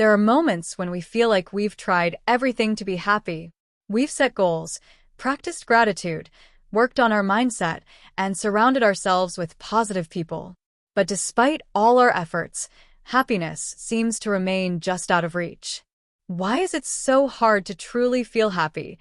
There are moments when we feel like we've tried everything to be happy. We've set goals, practiced gratitude, worked on our mindset, and surrounded ourselves with positive people. But despite all our efforts, happiness seems to remain just out of reach. Why is it so hard to truly feel happy,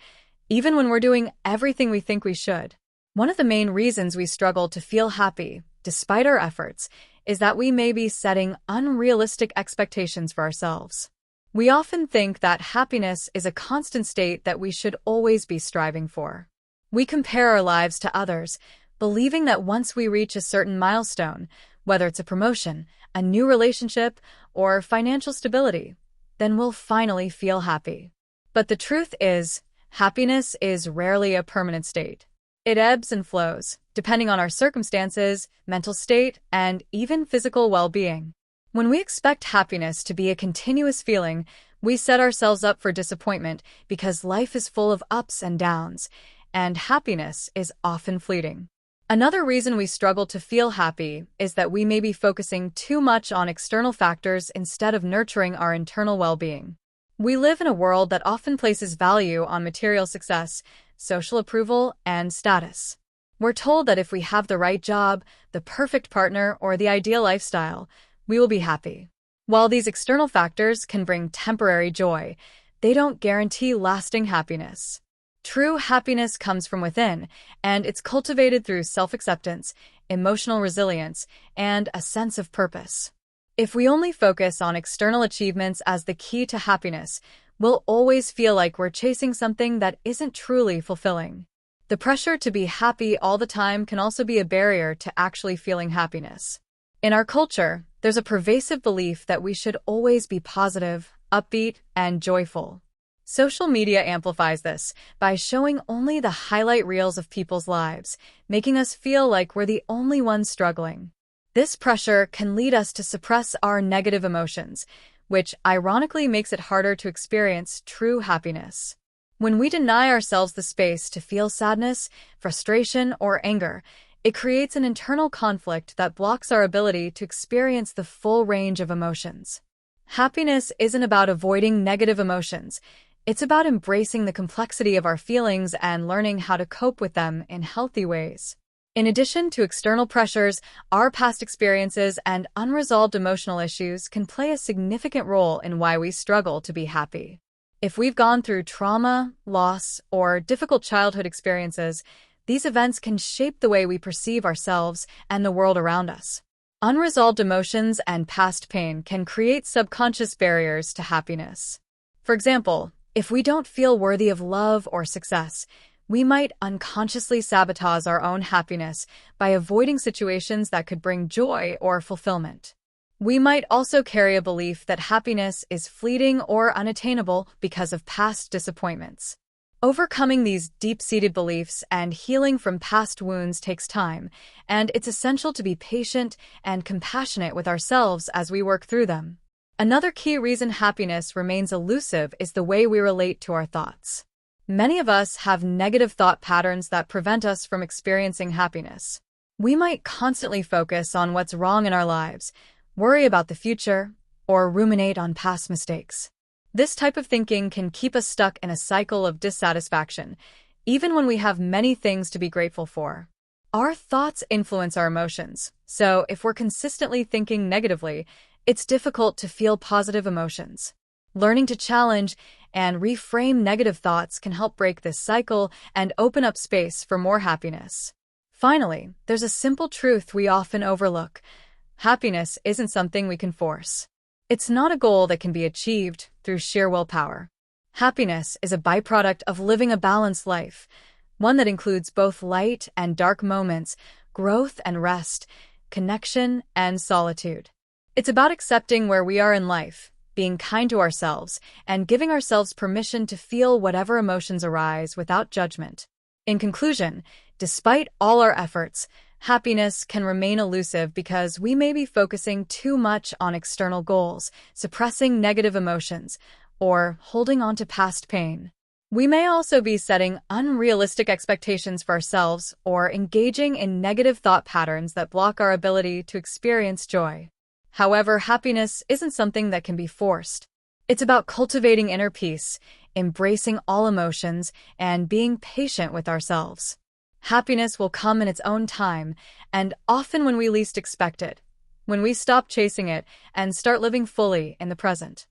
even when we're doing everything we think we should? One of the main reasons we struggle to feel happy, despite our efforts, is that we may be setting unrealistic expectations for ourselves. We often think that happiness is a constant state that we should always be striving for. We compare our lives to others, believing that once we reach a certain milestone, whether it's a promotion, a new relationship, or financial stability, then we'll finally feel happy. But the truth is, happiness is rarely a permanent state. It ebbs and flows, depending on our circumstances, mental state, and even physical well-being. When we expect happiness to be a continuous feeling, we set ourselves up for disappointment because life is full of ups and downs, and happiness is often fleeting. Another reason we struggle to feel happy is that we may be focusing too much on external factors instead of nurturing our internal well-being. We live in a world that often places value on material success, social approval, and status. We're told that if we have the right job, the perfect partner, or the ideal lifestyle, we will be happy. While these external factors can bring temporary joy, they don't guarantee lasting happiness. True happiness comes from within, and it's cultivated through self-acceptance, emotional resilience, and a sense of purpose. If we only focus on external achievements as the key to happiness, we'll always feel like we're chasing something that isn't truly fulfilling. The pressure to be happy all the time can also be a barrier to actually feeling happiness. In our culture, there's a pervasive belief that we should always be positive, upbeat, and joyful. Social media amplifies this by showing only the highlight reels of people's lives, making us feel like we're the only ones struggling. This pressure can lead us to suppress our negative emotions, which ironically makes it harder to experience true happiness. When we deny ourselves the space to feel sadness, frustration, or anger, it creates an internal conflict that blocks our ability to experience the full range of emotions. Happiness isn't about avoiding negative emotions. It's about embracing the complexity of our feelings and learning how to cope with them in healthy ways. In addition to external pressures, our past experiences and unresolved emotional issues can play a significant role in why we struggle to be happy. If we've gone through trauma, loss, or difficult childhood experiences, these events can shape the way we perceive ourselves and the world around us. Unresolved emotions and past pain can create subconscious barriers to happiness. For example, if we don't feel worthy of love or success, we might unconsciously sabotage our own happiness by avoiding situations that could bring joy or fulfillment. We might also carry a belief that happiness is fleeting or unattainable because of past disappointments. Overcoming these deep-seated beliefs and healing from past wounds takes time, and it's essential to be patient and compassionate with ourselves as we work through them. Another key reason happiness remains elusive is the way we relate to our thoughts. Many of us have negative thought patterns that prevent us from experiencing happiness. We might constantly focus on what's wrong in our lives, worry about the future, or ruminate on past mistakes. This type of thinking can keep us stuck in a cycle of dissatisfaction, even when we have many things to be grateful for. Our thoughts influence our emotions, so if we're consistently thinking negatively, it's difficult to feel positive emotions. Learning to challenge and reframe negative thoughts can help break this cycle and open up space for more happiness. Finally, there's a simple truth we often overlook. Happiness isn't something we can force. It's not a goal that can be achieved through sheer willpower. Happiness is a byproduct of living a balanced life, one that includes both light and dark moments, growth and rest, connection and solitude. It's about accepting where we are in life, being kind to ourselves, and giving ourselves permission to feel whatever emotions arise without judgment. In conclusion, despite all our efforts, happiness can remain elusive because we may be focusing too much on external goals, suppressing negative emotions, or holding on to past pain. We may also be setting unrealistic expectations for ourselves or engaging in negative thought patterns that block our ability to experience joy. However, happiness isn't something that can be forced. It's about cultivating inner peace, embracing all emotions, and being patient with ourselves. Happiness will come in its own time, and often when we least expect it, when we stop chasing it and start living fully in the present.